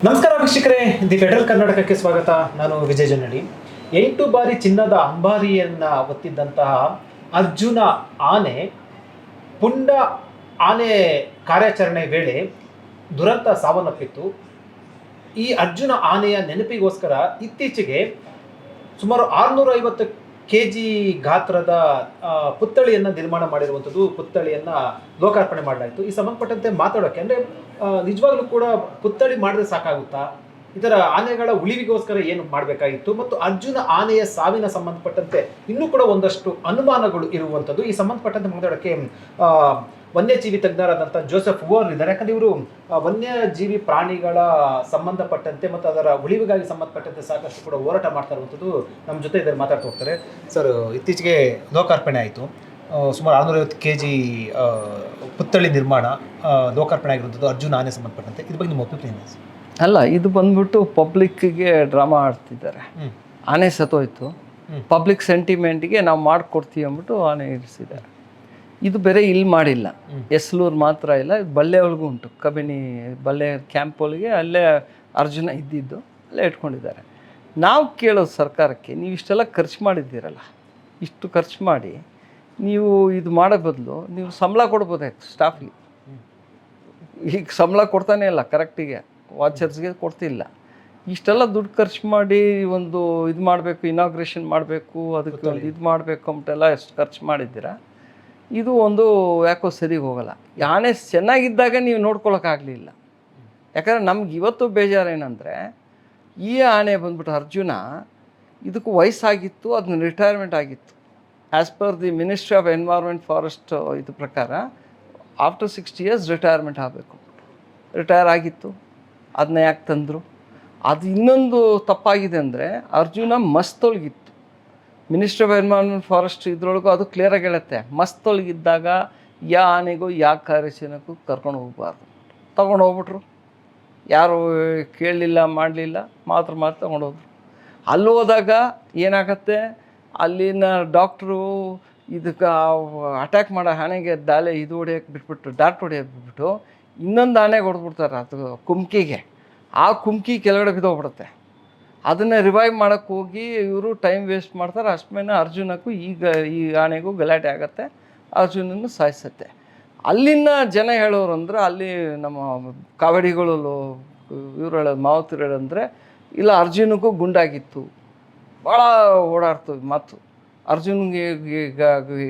ನಮಸ್ಕಾರ ವೀಕ್ಷಕರೇ, the federal ಕರ್ನಾಟಕಕ್ಕೆ ಸ್ವಾಗತ. ನಾನು ವಿಜಯ್ ಜನಡಿ. 8 ಬಾರಿ ಚಿನ್ನದ ಅಂಬಾರಿಯನ್ನ ಹೊತ್ತಿದ್ದಂತಹ ಅರ್ಜುನ ಆನೆ ಪುಂಡ ಆನೆ ಕಾರ್ಯಾಚರಣೆ ವೇಳೆ ದುರಂತ ಸಾವನ್ನಪ್ಪಿತ್ತು. ಈ ಅರ್ಜುನ ಆನೆಯ ನೆನಪಿಗೋಸ್ಕರ ಇತ್ತೀಚೆಗೆ ಸುಮಾರು 650 kg ಗಾತ್ರದ ಪುತ್ಥಳಿಯನ್ನು ನಿರ್ಮಾಣ ಮಾಡಿರುವಂಥದ್ದು, ಪುತ್ಥಳಿಯನ್ನು ಲೋಕಾರ್ಪಣೆ ಮಾಡಲಾಯಿತು. ಈ ಸಂಬಂಧಪಟ್ಟಂತೆ ಮಾತಾಡೋಕ್ಕೆ ಅಂದರೆ ನಿಜವಾಗ್ಲೂ ಕೂಡ ಪುತ್ಥಳಿ ಮಾಡಿದ್ರೆ ಸಾಕಾಗುತ್ತಾ, ಇದರ ಆನೆಗಳ ಉಳಿವಿಗೋಸ್ಕರ ಏನು ಮಾಡಬೇಕಾಗಿತ್ತು, ಮತ್ತು ಅರ್ಜುನ ಆನೆಯ ಸಾವಿನ ಸಂಬಂಧಪಟ್ಟಂತೆ ಇನ್ನೂ ಕೂಡ ಒಂದಷ್ಟು ಅನುಮಾನಗಳು ಇರುವಂಥದ್ದು. ಈ ಸಂಬಂಧಪಟ್ಟಂತೆ ಮಾತಾಡೋಕ್ಕೆ ವನ್ಯಜೀವಿ ತಜ್ಞರಾದಂಥ ಜೋಸೆಫ್ ವೂವರ್ ಇದ್ದಾರೆ. ಯಾಕಂದರೆ ಇವರು ವನ್ಯಜೀವಿ ಪ್ರಾಣಿಗಳ ಸಂಬಂಧಪಟ್ಟಂತೆ ಮತ್ತು ಅದರ ಉಳಿವಿಗಾಗಿ ಸಂಬಂಧಪಟ್ಟಂತೆ ಸಾಕಷ್ಟು ಕೂಡ ಹೋರಾಟ ಮಾಡ್ತಾ ಇರುವಂಥದ್ದು. ನಮ್ಮ ಜೊತೆ ಇದ್ದಾರೆ, ಮಾತಾಡ್ತಾ ಹೋಗ್ತಾರೆ. ಸರ್, ಇತ್ತೀಚೆಗೆ ಲೋಕಾರ್ಪಣೆ ಆಯಿತು. ಸುಮಾರು 650 kg ಪುತ್ಥಳಿ ನಿರ್ಮಾಣ ಲೋಕಾರ್ಪಣೆ ಆಗಿರುವಂಥದ್ದು ಅರ್ಜುನ ಆನೆ ಸಂಬಂಧಪಟ್ಟಂತೆ. ಇದ್ರ ಬಗ್ಗೆ ನಿಮ್ಮ ಒಪಿನಿಯನ್ ಏನು? ಅಲ್ಲ, ಇದು ಬಂದ್ಬಿಟ್ಟು ಪಬ್ಲಿಕ್ಗೆ ಡ್ರಾಮಾ ಆಡ್ತಿದ್ದಾರೆ. ಆನೆ ಸತ್ತೋಯ್ತು, ಪಬ್ಲಿಕ್ ಸೆಂಟಿಮೆಂಟ್ಗೆ ನಾವು ಮಾಡಿಕೊಡ್ತೀವಿ ಅಂದ್ಬಿಟ್ಟು ಆನೆ ಇರಿಸಿದ್ದಾರೆ. ಇದು ಬೇರೆ ಇಲ್ಲಿ ಮಾಡಿಲ್ಲ, ಎಸ್ಲೂರು ಮಾತ್ರ ಇಲ್ಲ, ಬಲ್ಲೆ ಒಳಗೂ ಉಂಟು. ಕಬಿನಿ ಬಲ್ಲೆ ಕ್ಯಾಂಪೊಳಗೆ ಅಲ್ಲೇ ಅರ್ಜುನ ಇದ್ದಿದ್ದು ಅಲ್ಲೇ ಇಟ್ಕೊಂಡಿದ್ದಾರೆ. ನಾವು ಕೇಳೋದು ಸರ್ಕಾರಕ್ಕೆ, ನೀವು ಇಷ್ಟೆಲ್ಲ ಖರ್ಚು ಮಾಡಿದ್ದೀರಲ್ಲ, ಇಷ್ಟು ಖರ್ಚು ಮಾಡಿ ನೀವು ಇದು ಮಾಡೋ ಬದಲು ನೀವು ಸಂಬಳ ಕೊಡ್ಬೋದಾಯ್ತು ಸ್ಟಾಫಿಗೆ. ಈಗ ಸಂಬಳ ಕೊಡ್ತಾನೆ ಇಲ್ಲ ಕರೆಕ್ಟಿಗೆ, ವಾಚರ್ಸ್ಗೆ ಕೊಡ್ತಿಲ್ಲ. ಇಷ್ಟೆಲ್ಲ ದುಡ್ಡು ಖರ್ಚು ಮಾಡಿ ಒಂದು ಇದು ಮಾಡಬೇಕು, ಇನಾಗ್ರೇಷನ್ ಮಾಡಬೇಕು, ಅದಕ್ಕೆ ಒಂದು ಇದು ಮಾಡಬೇಕು ಅಂತೆಲ್ಲ ಎಷ್ಟು ಖರ್ಚು ಮಾಡಿದ್ದೀರಾ. ಇದು ಒಂದು ಯಾಕೋ ಸರಿ ಹೋಗಲ್ಲ. ಆನೆ ಚೆನ್ನಾಗಿದ್ದಾಗ ನೀವು ನೋಡ್ಕೊಳಕ್ಕಾಗಲಿಲ್ಲ. ಯಾಕಂದರೆ ನಮ್ಗೆ ಇವತ್ತು ಬೇಜಾರೇನೆಂದರೆ, ಈ ಆನೆ ಬಂದ್ಬಿಟ್ಟು ಅರ್ಜುನ, ಇದಕ್ಕೂ ವಯಸ್ಸಾಗಿತ್ತು, ಅದನ್ನ ರಿಟೈರ್ಮೆಂಟ್ ಆಗಿತ್ತು. As per the ministry of environment forest ಇದು ಪ್ರಕಾರ ಆಫ್ಟರ್ 60 years ರಿಟೈರ್ಮೆಂಟ್ ಆಗಬೇಕು. ರಿಟೈರ್ ಆಗಿತ್ತು, ಅದನ್ನ ಯಾಕೆ ತಂದರು? ಅದು ಇನ್ನೊಂದು ತಪ್ಪಾಗಿದೆ ಅಂದರೆ, ಅರ್ಜುನ ಮಸ್ತೊಳಗಿತ್ತು. ಮಿನಿಸ್ಟ್ರಿ ಆಫ್ ಎನ್ವೈರ್ಮೆಂಟ್ ಫಾರೆಸ್ಟ್ ಇದ್ರೊಳಗೂ ಅದು ಕ್ಲಿಯರಾಗಿ ಹೇಳುತ್ತೆ, ಮಸ್ತೊಳಗಿದ್ದಾಗ ಯಾ ಆನೆಗೂ ಯಾ ಕಾರ್ಯಾಚರಣೆಗೂ ಕರ್ಕೊಂಡು ಹೋಗಬಾರ್ದು. ತೊಗೊಂಡು ಹೋಗ್ಬಿಟ್ರು, ಯಾರು ಕೇಳಲಿಲ್ಲ ಮಾಡಲಿಲ್ಲ, ಮಾತ್ರ ತೊಗೊಂಡೋದ್ರು. ಅಲ್ಲಿ ಹೋದಾಗ ಏನಾಗತ್ತೆ, ಅಲ್ಲಿನ ಡಾಕ್ಟ್ರು ಇದಕ್ಕೆ ಅಟ್ಯಾಕ್ ಮಾಡೋ ಆನೆಗೆ ಇದು ಹೊಡೆಯೋಕ್ಕೆ ಬಿಟ್ಬಿಟ್ಟು, ಡಾಟ್ ಹೊಡೆಯೋಕ್ಕೆ ಬಿಟ್ಬಿಟ್ಟು ಇನ್ನೊಂದು ಆನೆಗೆ ಹೊಡೆದ್ಬಿಡ್ತಾರೆ, ಅದು ಕುಮ್ಕಿಗೆ. ಆ ಕುಮ್ಕಿ ಕೆಳಗಡೆ ಬಿದ್ದೋಗ್ಬಿಡುತ್ತೆ. ಅದನ್ನು ರಿವೈವ್ ಮಾಡೋಕ್ಕೆ ಹೋಗಿ ಇವರು ಟೈಮ್ ವೇಸ್ಟ್ ಮಾಡ್ತಾರೆ. ಅಷ್ಟಮೇಲೆ ಅರ್ಜುನಕ್ಕೂ ಈ ಆನೆಗೂ ಗಲಾಟೆ ಆಗುತ್ತೆ, ಅರ್ಜುನನ್ನು ಸಾಯಿಸುತ್ತೆ. ಅಲ್ಲಿನ ಜನ ಹೇಳೋರು ಅಂದರೆ, ಅಲ್ಲಿ ನಮ್ಮ ಕಾವಡಿಗಳು ಇವ್ರು ಹೇಳೋದು, ಮಾವತರು ಹೇಳಂದರೆ, ಇಲ್ಲ ಅರ್ಜುನಕ್ಕೂ ಗುಂಡಾಗಿತ್ತು, ಭಾಳ ಓಡಾಡ್ತು ಮಾತು. ಅರ್ಜುನ್ಗೆ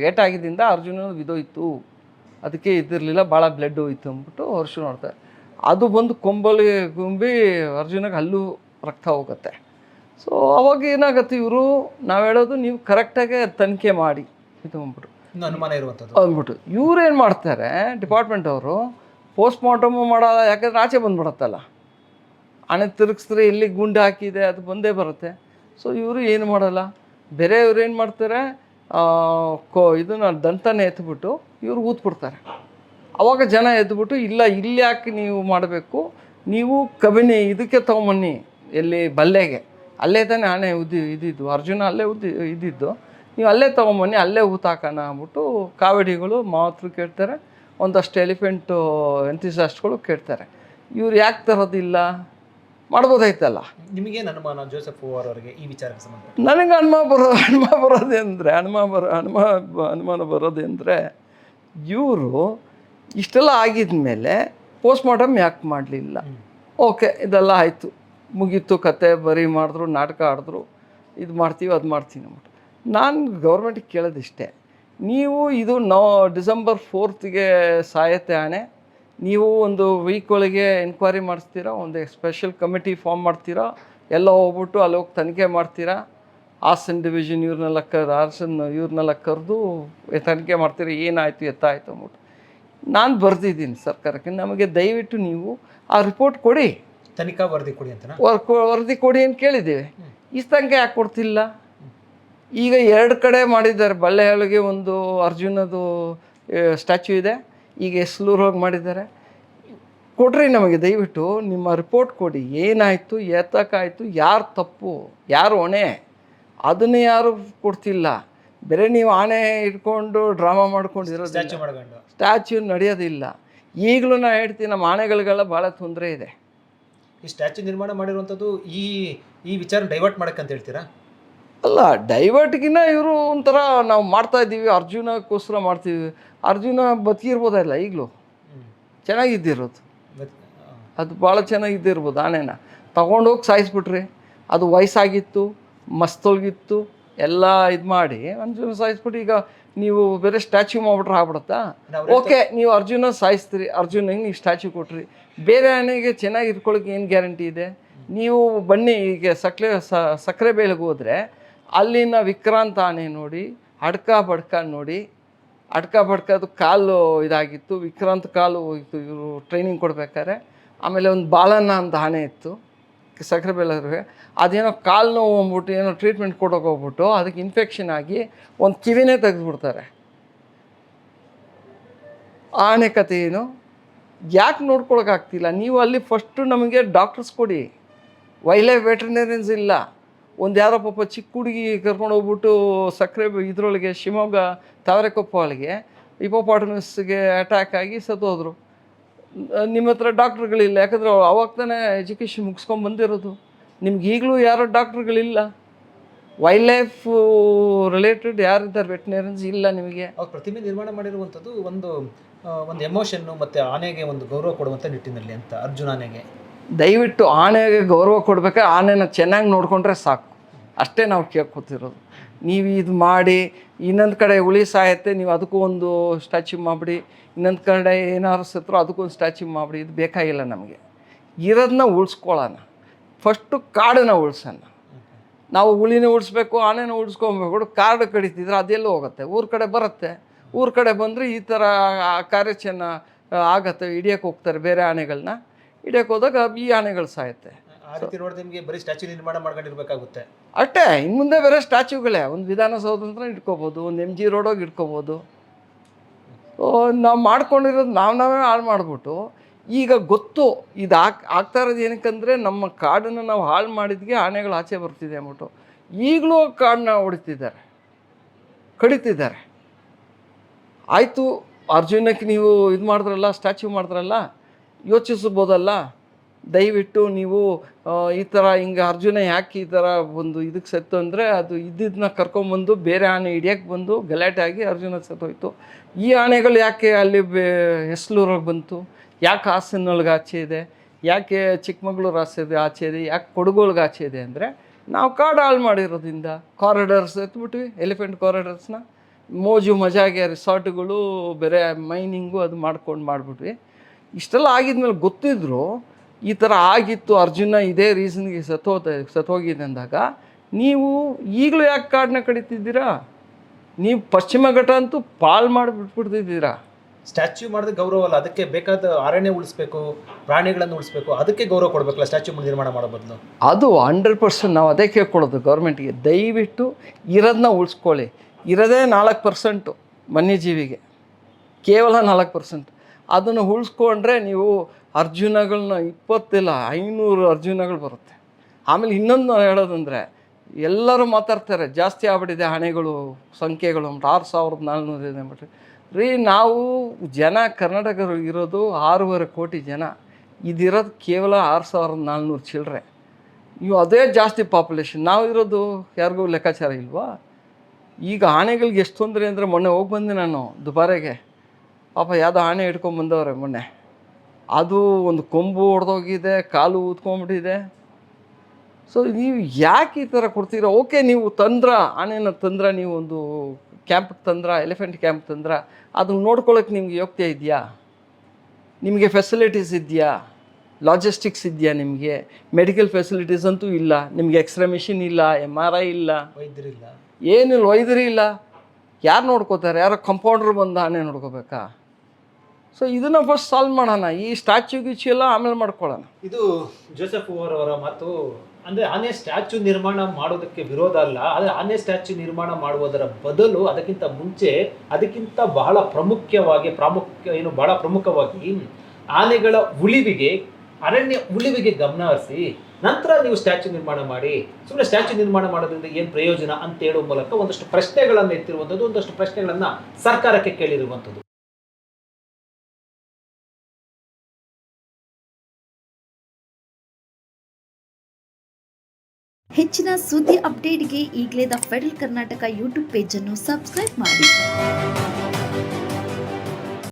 ಏಟಾಗಿದ್ದರಿಂದ ಅರ್ಜುನ ಬಿದ್ದೋಯ್ತು, ಅದಕ್ಕೆ ಇದಿರಲಿಲ್ಲ, ಭಾಳ ಬ್ಲಡ್ ಹೋಯ್ತು ಅಂದ್ಬಿಟ್ಟು ವರ್ಷ ನೋಡ್ತಾರೆ. ಅದು ಬಂದು ಕೊಂಬಲ್ಲಿ ಗುಂಬಿ ಅರ್ಜುನಗೆ ಅಲ್ಲೂ ರಕ್ತ ಹೋಗುತ್ತೆ. ಸೊ ಅವಾಗ ಏನಾಗುತ್ತೆ, ಇವರು ನಾವು ಹೇಳೋದು, ನೀವು ಕರೆಕ್ಟಾಗಿ ತನಿಖೆ ಮಾಡಿ ಇದು ಅಂದ್ಬಿಟ್ಟು ಅನುಮಾನ ಇರುವಂಥದ್ದು ಅಂದ್ಬಿಟ್ಟು ಇವ್ರು ಏನು ಮಾಡ್ತಾರೆ, ಡಿಪಾರ್ಟ್ಮೆಂಟ್ ಅವರು ಪೋಸ್ಟ್ ಮಾರ್ಟಮು ಮಾಡೋ, ಯಾಕಂದರೆ ಆಚೆ ಬಂದುಬಿಡತ್ತಲ್ಲ, ಆನೆ ತಿರುಗಿಸಿದ್ರೆ ಎಲ್ಲಿ ಗುಂಡು ಹಾಕಿದೆ ಅದು ಬಂದೇ ಬರುತ್ತೆ. ಸೊ ಇವರು ಏನು ಮಾಡಲ್ಲ, ಬೇರೆಯವ್ರು ಏನು ಮಾಡ್ತಾರೆ, ಇದನ್ನು ದಂತನೇ ಎತ್ಬಿಟ್ಟು ಇವ್ರು ಊದ್ಬಿಡ್ತಾರೆ. ಅವಾಗ ಜನ ಎದ್ಬಿಟ್ಟು, ಇಲ್ಲ ಇಲ್ಲಿ ಯಾಕೆ ನೀವು ಮಾಡಬೇಕು, ನೀವು ಕಬಿನಿ ಇದಕ್ಕೆ ತೊಗೊಂಬನ್ನಿ, ಎಲ್ಲಿ ಬಲ್ಲೆಗೆ, ಅಲ್ಲೇ ತಾನೇ ಆನೆ ಇದ್ದಿದ್ದು, ಅರ್ಜುನ ಅಲ್ಲೇ ಇದ್ದಿದ್ದು, ನೀವು ಅಲ್ಲೇ ತೊಗೊಂಬನ್ನಿ, ಅಲ್ಲೇ ಊತಾಕೋಣ ಅಂದ್ಬಿಟ್ಟು ಕಾವಡಿಗಳು ಮಾವತರು ಕೇಳ್ತಾರೆ, ಒಂದಷ್ಟು ಎಲಿಫೆಂಟು ಎಂಥಿಸಾಸ್ಟ್ಗಳು ಕೇಳ್ತಾರೆ. ಇವ್ರು ಯಾಕೆ ತರೋದಿಲ್ಲ, ಮಾಡ್ಬೋದಾಯ್ತಲ್ಲ. ನಿಮಗೇನು ಅನುಮಾನ ಜೋಸೆಫ್ ವೂವರ್ ಅವರಿಗೆ ಈ ವಿಚಾರಕ್ಕೆ ಸಂಬಂಧ? ನನಗೆ ಅನುಮಾನ ಬರೋದೆ ಅಂದರೆ ಇವರು ಇಷ್ಟೆಲ್ಲ ಆಗಿದ ಮೇಲೆ ಪೋಸ್ಟ್ ಮಾರ್ಟಮ್ ಯಾಕೆ ಮಾಡಲಿಲ್ಲ? ಓಕೆ, ಇದೆಲ್ಲ ಆಯಿತು, ಮುಗೀತು ಕತೆ, ಬರೀ ಮಾಡಿದ್ರು, ನಾಟಕ ಆಡಿದ್ರು, ಇದು ಮಾಡ್ತೀವಿ ಅದು ಮಾಡ್ತೀವಿ ಅಂದ್ಬಿಟ್ಟು. ನಾನು ಗೌರ್ಮೆಂಟಿಗೆ ಕೇಳೋದಿಷ್ಟೇ, ನೀವು ಇದು ಡಿಸೆಂಬರ್ 4th ಸಾಯತ್ತೆ ಆನೆ, ನೀವು ಒಂದು ವೀಕ್ ಒಳಗೆ ಎನ್ಕ್ವೈರಿ ಮಾಡಿಸ್ತೀರಾ, ಒಂದು ಸ್ಪೆಷಲ್ ಕಮಿಟಿ ಫಾರ್ಮ್ ಮಾಡ್ತೀರಾ, ಎಲ್ಲ ಹೋಗ್ಬಿಟ್ಟು ಅಲ್ಲಿ ಹೋಗಿ ತನಿಖೆ ಮಾಡ್ತೀರಾ, ಹಾಸನ್ ಡಿವಿಷನ್ ಇವ್ರನ್ನೆಲ್ಲ ಕರೆದು ತನಿಖೆ ಮಾಡ್ತೀರಾ, ಏನಾಯಿತು ಎತ್ತಾಯಿತು ಅಂದ್ಬಿಟ್ಟು. ನಾನು ಬರೆದಿದ್ದೀನಿ ಸರ್ಕಾರಕ್ಕೆ, ನಮಗೆ ದಯವಿಟ್ಟು ನೀವು ಆ ರಿಪೋರ್ಟ್ ಕೊಡಿ, ತನಿಖಾ ವರದಿ ಕೊಡಿ ಅಂತ ವರದಿ ಕೊಡಿ ಅಂತ ಕೇಳಿದ್ದೀವಿ. ಈ ತನಕ ಯಾಕೆ ಕೊಡ್ತಿಲ್ಲ? ಈಗ 2 ಕಡೆ ಮಾಡಿದ್ದಾರೆ. ಬಲ್ಲೆಹೊಳಗೆ ಒಂದು ಅರ್ಜುನದು ಸ್ಟ್ಯಾಚ್ಯೂ ಇದೆ, ಈಗ ಎಸ್ಲೂರೋಗಿ ಮಾಡಿದ್ದಾರೆ. ಕೊಡ್ರಿ ನಮಗೆ, ದಯವಿಟ್ಟು ನಿಮ್ಮ ರಿಪೋರ್ಟ್ ಕೊಡಿ, ಏನಾಯಿತು, ಎತ್ತಕ್ಕಾಯಿತು, ಯಾರು ತಪ್ಪು, ಯಾರು ಹೊಣೆ, ಅದನ್ನು ಯಾರು ಕೊಡ್ತಿಲ್ಲ. ಬೇರೆ ನೀವು ಆನೆ ಇಟ್ಕೊಂಡು ಡ್ರಾಮಾ ಮಾಡ್ಕೊಂಡಿರೋದು, ಸ್ಟ್ಯಾಚ್ಯೂ ನಡೆಯೋದಿಲ್ಲ. ಈಗಲೂ ನಾನು ಹೇಳ್ತೀನಿ, ನಮ್ಮ ಆನೆಗಳಿಗೆಲ್ಲ ಭಾಳ ತೊಂದರೆ ಇದೆ. ಈ ಸ್ಟ್ಯಾಚ್ಯೂ ನಿರ್ಮಾಣ ಮಾಡಿರುವಂಥದ್ದು ಈ ಈ ವಿಚಾರ ಡೈವರ್ಟ್ ಮಾಡಕ್ಕೆ ಅಂತ ಹೇಳ್ತೀರಾ? ಅಲ್ಲ, ಡೈವರ್ಟ್ಗಿನ್ನ ಇವರು ಒಂಥರ ನಾವು ಮಾಡ್ತಾ ಇದ್ದೀವಿ ಅರ್ಜುನಕ್ಕೋಸ್ಕರ ಮಾಡ್ತೀವಿ. ಅರ್ಜುನ ಬದುಕಿರ್ಬೋದಲ್ಲ ಈಗಲೂ, ಹ್ಮ್. ಚೆನ್ನಾಗಿದ್ದಿರೋದು. ಮತ್- ಆ, ಅದು ಭಾಳ ಚೆನ್ನಾಗಿದ್ದಿರ್ಬೋದು. ಆನೆನ ತೊಗೊಂಡೋಗಿ ಸಾಯಿಸ್ಬಿಟ್ರಿ, ಅದು ವಯಸ್ಸಾಗಿತ್ತು, ಮಸ್ತೋಗಿತ್ತು, ಎಲ್ಲ ಇದು ಮಾಡಿ ಅರ್ಜುನ ಸಾಯಿಸ್ಬಿಟ್ಟು ಈಗ ನೀವು ಬೇರೆ ಸ್ಟ್ಯಾಚ್ಯೂ ಮಾಡ್ಬಿಟ್ರೆ ಆಗ್ಬಿಡುತ್ತಾ? ನಾವು ಓಕೆ, ನೀವು ಅರ್ಜುನ ಸಾಯಿಸ್ತೀರಿ, ಅರ್ಜುನಿಗೆ ನೀವು ಸ್ಟ್ಯಾಚ್ಯೂ ಕೊಟ್ರಿ, ಬೇರೆ ಆನೆಗೆ ಚೆನ್ನಾಗಿ ಇಟ್ಕೊಳ್ಳೋಕೆ ಏನು ಗ್ಯಾರಂಟಿ ಇದೆ? ನೀವು ಬನ್ನಿ, ಈಗ ಸಕ್ಕರೆ ಬೇಲೆಗೆ ಹೋದರೆ ಅಲ್ಲಿನ ವಿಕ್ರಾಂತ ಆನೆ ನೋಡಿ, ಅಡ್ಕ ಬಡ್ಕ ನೋಡಿ. ಅಡ್ಕ ಬಡ್ಕದು ಕಾಲು ಇದಾಗಿತ್ತು, ವಿಕ್ರಾಂತ್ ಕಾಲು ಹೋಗಿತ್ತು ಇವರು ಟ್ರೈನಿಂಗ್ ಕೊಡ್ಬೇಕಾದ್ರೆ. ಆಮೇಲೆ ಒಂದು ಬಾಲನ ಅಂತ ಆನೆ ಇತ್ತು ಸಕ್ಕರೆ ಬೇಲವ್ರಿಗೆ, ಅದೇನೋ ಕಾಲು ನೋವು ಅಂದ್ಬಿಟ್ಟು ಏನೋ ಟ್ರೀಟ್ಮೆಂಟ್ ಕೊಡೋಕೆ ಹೋಗ್ಬಿಟ್ಟು ಅದಕ್ಕೆ ಇನ್ಫೆಕ್ಷನ್ ಆಗಿ ಒಂದು ಕಿವಿನೇ ತೆಗೆದುಬಿಡ್ತಾರೆ. ಆನೆ ಕತೆ ಏನು? ಯಾಕೆ ನೋಡ್ಕೊಳಕ್ಕಾಗ್ತಿಲ್ಲ? ನೀವು ಅಲ್ಲಿ ಫಸ್ಟು ನಮಗೆ ಡಾಕ್ಟರ್ಸ್ ಕೊಡಿ, ವೈಲ್ಡ್ ಲೈಫ್ ವೆಟರ್ನರಿಯನ್ಸ್ ಇಲ್ಲ. ಒಂದು ಯಾರೋ ಪಾಪ ಚಿಕ್ಕ ಹುಡುಗಿ ಕರ್ಕೊಂಡು ಹೋಗ್ಬಿಟ್ಟು ಸಕ್ಕರೆ ಇದರೊಳಗೆ ಶಿವಮೊಗ್ಗ ತಾವರೆಕೊಪ್ಪ ಒಳಗೆ ಹಿಪೋಪಾಟಮಸ್ಗೆ ಅಟ್ಯಾಕ್ ಆಗಿ ಸತ್ತೋದ್ರು. ನಿಮ್ಮ ಹತ್ರ ಡಾಕ್ಟ್ರುಗಳಿಲ್ಲ, ಯಾಕಂದರೆ ಅವಾಗ ತಾನೇ ಎಜುಕೇಷನ್ ಮುಗಿಸ್ಕೊಂಡು ಬಂದಿರೋದು. ನಿಮ್ಗೆ ಈಗಲೂ ಯಾರೋ ಡಾಕ್ಟ್ರುಗಳಿಲ್ಲ, ವೈಲ್ಡ್ ಲೈಫ್ ರಿಲೇಟೆಡ್ ಯಾರಿದ್ದಾರೆ ವೆಟರ್ನರಿಯನ್ಸ್ ಇಲ್ಲ ನಿಮಗೆ. ಅವ್ರ ಪ್ರತಿಮೆ ನಿರ್ಮಾಣ ಮಾಡಿರುವಂಥದ್ದು ಒಂದು ಎಮೋಷನ್ನು ಮತ್ತು ಆನೆಗೆ ಒಂದು ಗೌರವ ಕೊಡುವಂಥ ನಿಟ್ಟಿನಲ್ಲಿ ಅಂತ, ಅರ್ಜುನ ಆನೆಗೆ. ದಯವಿಟ್ಟು ಆನೆಗೆ ಗೌರವ ಕೊಡ್ಬೇಕಾದ್ರೆ ಆನೆನ ಚೆನ್ನಾಗಿ ನೋಡಿಕೊಂಡ್ರೆ ಸಾಕು, ಅಷ್ಟೇ ನಾವು ಕೇಳ್ಕೊತಿರೋದು. ನೀವು ಇದು ಮಾಡಿ ಇನ್ನೊಂದು ಕಡೆ ಹುಲಿ ಸಾಯತ್ತೆ, ನೀವು ಅದಕ್ಕೂ ಒಂದು ಸ್ಟ್ಯಾಚ್ಯೂ ಮಾಡಿಬಿಡಿ, ಇನ್ನೊಂದು ಕಡೆ ಏನಾದ್ರು ಸತ್ರು ಅದಕ್ಕೂ ಒಂದು ಸ್ಟ್ಯಾಚ್ಯೂ ಮಾಡಿಬಿಡಿ, ಇದು ಬೇಕಾಗಿಲ್ಲ ನಮಗೆ. ಇರೋದನ್ನ ಉಳಿಸ್ಕೊಳ್ಳೋಣ, ಫಸ್ಟು ಕಾಡನ್ನು ಉಳಿಸೋಣ. ನಾವು ಹುಲಿನ ಉಳಿಸ್ಬೇಕು, ಆನೆನ ಉಳಿಸ್ಕೊಬೇಕು, ಕಾಡು ಕಡಿತಿದ್ರೆ ಅದೆಲ್ಲೂ ಹೋಗುತ್ತೆ, ಊರ ಕಡೆ ಬರುತ್ತೆ. ಊರ ಕಡೆ ಬಂದರೆ ಈ ಥರ ಕಾರ್ಯಾಚರಣೆ ಆಗತ್ತೆ, ಹಿಡಿಯೋಕ್ಕೆ ಹೋಗ್ತಾರೆ ಬೇರೆ ಆನೆಗಳನ್ನ. ಹಿಡಿಯೋಕ್ಕೆ ಹೋದಾಗ ಈ ಆನೆಗಳು ಸಾಯುತ್ತೆ. ಆ ರೀತಿ ನೋಡಿದ್ರೆ ನಿಮಗೆ ಬರೀ ಸ್ಟ್ಯಾಚ್ಯೂ ನಿರ್ಮಾಣ ಮಾಡ್ಕೊಂಡಿರ್ಬೇಕಾಗುತ್ತೆ. ಅಷ್ಟೇ, ಇನ್ನು ಮುಂದೆ ಬೇರೆ ಸ್ಟ್ಯಾಚ್ಯೂಗಳೇ, ಒಂದು ವಿಧಾನಸೌಧ ಇಟ್ಕೋಬೋದು, ಒಂದು MG ರೋಡೋಗಿ ಇಟ್ಕೋಬೋದು. ನಾವು ಮಾಡ್ಕೊಂಡಿರೋದು ನಾವೇ ಹಾಳು ಮಾಡಿಬಿಟ್ಟು ಈಗ ಗೊತ್ತು ಇದು ಆಗ್ತಾ ಇರೋದು ಏನಕ್ಕಂದರೆ ನಮ್ಮ ಕಾಡನ್ನು ನಾವು ಹಾಳು ಮಾಡಿದ್ಗೆ ಆನೆಗಳು ಆಚೆ ಬರ್ತಿದೆ ಅಂದ್ಬಿಟ್ಟು ಈಗಲೂ ಕಾಡನ್ನ ಹೊಡಿತಿದ್ದಾರೆ, ಕಡಿತಿದ್ದಾರೆ. ಆಯಿತು, ಅರ್ಜುನಕ್ಕೆ ನೀವು ಇದು ಮಾಡಿದ್ರಲ್ಲ, ಸ್ಟ್ಯಾಚ್ಯೂ ಮಾಡಿದ್ರಲ್ಲ, ಯೋಚಿಸ್ಬೋದಲ್ಲ. ದಯವಿಟ್ಟು ನೀವು ಈ ಥರ ಹಿಂಗೆ ಅರ್ಜುನ ಯಾಕೆ ಈ ಥರ ಒಂದು ಇದಕ್ಕೆ ಸತ್ತು ಅಂದರೆ ಅದು ಇದ್ದಿದ್ದನ್ನ ಕರ್ಕೊಂಬಂದು ಬೇರೆ ಆನೆ ಹಿಡಿಯೋಕ್ಕೆ ಬಂದು ಗಲಾಟೆ ಆಗಿ ಅರ್ಜುನ ಸತ್ತೋಯ್ತು. ಈ ಆನೆಗಳು ಯಾಕೆ ಅಲ್ಲಿ ಹೆಸ್ಲೂರಿಗೆ ಬಂತು, ಯಾಕೆ ಹಾಸನೊಳಗೆ ಆಚೆ ಇದೆ, ಯಾಕೆ ಚಿಕ್ಕಮಗಳೂರು ಆಚೆ ಇದೆ, ಯಾಕೆ ಕೊಡಗುಳ್ಗೆ ಆಚೆ ಇದೆ ಅಂದರೆ ನಾವು ಕಾಡು ಹಾಳು ಮಾಡಿರೋದ್ರಿಂದ. ಕಾರಿಡಾರ್ಸ್ ಎತ್ಬಿಟ್ವಿ, ಎಲಿಫೆಂಟ್ ಕಾರಿಡಾರ್ಸ್ನ, ಮೋಜು ಮಜಾಗೆ ರಿಸಾರ್ಟ್ಗಳು, ಬೇರೆ ಮೈನಿಂಗು ಅದು ಮಾಡಿಬಿಟ್ವಿ. ಇಷ್ಟೆಲ್ಲ ಆಗಿದ್ಮೇಲೆ ಗೊತ್ತಿದ್ರು ಈ ಥರ ಆಗಿತ್ತು, ಅರ್ಜುನ ಇದೇ ರೀಸನ್ಗೆ ಸತ್ತೋಗಿದೆ ಅಂದಾಗ ನೀವು ಈಗಲೂ ಯಾಕೆ ಕಾಡನ್ನ ಕಡಿತಿದ್ದೀರಾ? ನೀವು ಪಶ್ಚಿಮ ಘಟ್ಟ ಅಂತೂ ಪಾಳು ಮಾಡಿಬಿಟ್ಬಿಡ್ತಿದ್ದೀರಾ. ಸ್ಟ್ಯಾಚ್ಯೂ ಮಾಡಿದ್ರೆ ಗೌರವ ಅಲ್ಲ, ಅದಕ್ಕೆ ಬೇಕಾದ ಅರಣ್ಯ ಉಳಿಸ್ಬೇಕು, ಪ್ರಾಣಿಗಳನ್ನು ಉಳಿಸ್ಬೇಕು, ಅದಕ್ಕೆ ಗೌರವ ಕೊಡಬೇಕಲ್ಲ ಸ್ಟ್ಯಾಚ್ಯೂ ನಿರ್ಮಾಣ ಮಾಡೋ ಬದಲು. ಅದು 100% ನಾವು ಅದೇ ಕೇಳ್ಕೊಳ್ಳೋದು ಗೌರ್ಮೆಂಟ್ಗೆ. ದಯವಿಟ್ಟು ಇರೋದನ್ನ ಉಳಿಸ್ಕೊಳ್ಳಿ. ಇರೋದೇ 4% ವನ್ಯಜೀವಿಗೆ, ಕೇವಲ 4%. ಅದನ್ನು ಉಳಿಸ್ಕೊಂಡ್ರೆ ನೀವು ಅರ್ಜುನಗಳನ್ನ 500 ಅರ್ಜುನಗಳು ಬರುತ್ತೆ. ಆಮೇಲೆ ಇನ್ನೊಂದು ಹೇಳೋದಂದರೆ, ಎಲ್ಲರೂ ಮಾತಾಡ್ತಾರೆ ಜಾಸ್ತಿ ಆಗ್ಬಿಟ್ಟಿದೆ ಆನೆಗಳು ಸಂಖ್ಯೆಗಳು 6400 ಇದೆ ಅಂದ್ಬಿಟ್ರೆ. ನಾವು ಜನ ಕರ್ನಾಟಕದಲ್ಲಿ ಇರೋದು 6.5 ಕೋಟಿ ಜನ, ಇದಿರೋದು ಕೇವಲ 6400 ಚಿಲ್ಲರೆ. ನೀವು ಅದೇ ಜಾಸ್ತಿ ಪಾಪ್ಯುಲೇಷನ್, ನಾವು ಇರೋದು ಯಾರಿಗೂ ಲೆಕ್ಕಾಚಾರ ಇಲ್ವಾ? ಈಗ ಆನೆಗಳಿಗೆ ಎಷ್ಟು ತೊಂದರೆ ಅಂದರೆ, ಮೊನ್ನೆ ಹೋಗಿ ಬಂದೆ ನಾನು ದುಬಾರೆಗೆ, ಪಾಪ ಯಾವುದೋ ಆನೆ ಹಿಡ್ಕೊಂಬಂದವ್ರೆ ಮೊನ್ನೆ, ಅದು ಒಂದು ಕೊಂಬು ಹೊಡೆದೋಗಿದೆ, ಕಾಲು ಊದ್ಕೊಂಬಿಟ್ಟಿದೆ. ಸೊ ನೀವು ಯಾಕೆ ಈ ಥರ ಕೊಡ್ತೀರಾ? ಓಕೆ, ನೀವು ಆನೆನ ನೀವು ಒಂದು ಕ್ಯಾಂಪಿಗೆ ಎಲಿಫೆಂಟ್ ಕ್ಯಾಂಪ್ ಅದನ್ನು ನೋಡ್ಕೊಳ್ಳೋಕೆ ನಿಮ್ಗೆ ಯೋಗ್ಯತೆ ಇದೆಯಾ? ನಿಮಗೆ ಫೆಸಿಲಿಟೀಸ್ ಇದೆಯಾ? ಲಾಜಿಸ್ಟಿಕ್ಸ್ ಇದೆಯಾ? ನಿಮಗೆ ಮೆಡಿಕಲ್ ಫೆಸಿಲಿಟೀಸ್ ಅಂತೂ ಇಲ್ಲ. ನಿಮಗೆ ಎಕ್ಸ್ರೇ ಮಿಷಿನ್ ಇಲ್ಲ, MRI ಇಲ್ಲ, ವೈದ್ಯರಿಲ್ಲ, ಏನಿಲ್ಲ, ವೈದ್ಯರು ಇಲ್ಲ. ಯಾರು ನೋಡ್ಕೋತಾರೆ? ಯಾರೋ ಕಂಪೌಂಡ್ರ್ ಬಂದು ಆನೆ ನೋಡ್ಕೋಬೇಕಾ? ಸೊ ಇದನ್ನು ಫಸ್ಟ್ ಸಾಲ್ವ್ ಮಾಡೋಣ, ಈ ಸ್ಟ್ಯಾಚ್ಯೂ ಎಲ್ಲ ಆಮೇಲೆ ಮಾಡ್ಕೊಳ್ಳೋಣ. ಇದು ಜೋಸೆಫ್ ಓವರ್ ಅವರ ಮಾತು. ಅಂದರೆ ಆನೆ ಸ್ಟ್ಯಾಚ್ಯೂ ನಿರ್ಮಾಣ ಮಾಡೋದಕ್ಕೆ ವಿರೋಧ ಅಲ್ಲ, ಆದರೆ ಆನೆ ಸ್ಟ್ಯಾಚ್ಯೂ ನಿರ್ಮಾಣ ಮಾಡುವುದರ ಬದಲು ಅದಕ್ಕಿಂತ ಮುಂಚೆ, ಅದಕ್ಕಿಂತ ಬಹಳ ಪ್ರಮುಖವಾಗಿ ಆನೆಗಳ ಉಳಿವಿಗೆ, ಅರಣ್ಯ ಉಳಿವಿಗೆ ಗಮನ ಹರಿಸಿ ನಂತರ ನೀವು ಸ್ಟ್ಯಾಚ್ಯೂ ನಿರ್ಮಾಣ ಮಾಡಿ. ಸುಮ್ಮನೆ ಸ್ಟ್ಯಾಚ್ಯೂ ನಿರ್ಮಾಣ ಮಾಡೋದ್ರಿಂದ ಏನು ಪ್ರಯೋಜನ ಅಂತ ಹೇಳುವ ಮೂಲಕ ಒಂದಷ್ಟು ಪ್ರಶ್ನೆಗಳನ್ನು ಎತ್ತಿರುವಂಥದ್ದು, ಒಂದಷ್ಟು ಪ್ರಶ್ನೆಗಳನ್ನು ಸರ್ಕಾರಕ್ಕೆ ಕೇಳಿರುವಂಥದ್ದು. ಹೆಚ್ಚಿನ ಸುದ್ದಿ ಅಪ್ಡೇಟ್ಗೆ ಈಗಲೇ ದ ಫೆಡರಲ್ ಕರ್ನಾಟಕ ಯೂಟ್ಯೂಬ್ ಪೇಜನ್ನು ಸಬ್ಸ್ಕ್ರೈಬ್ ಮಾಡಿ.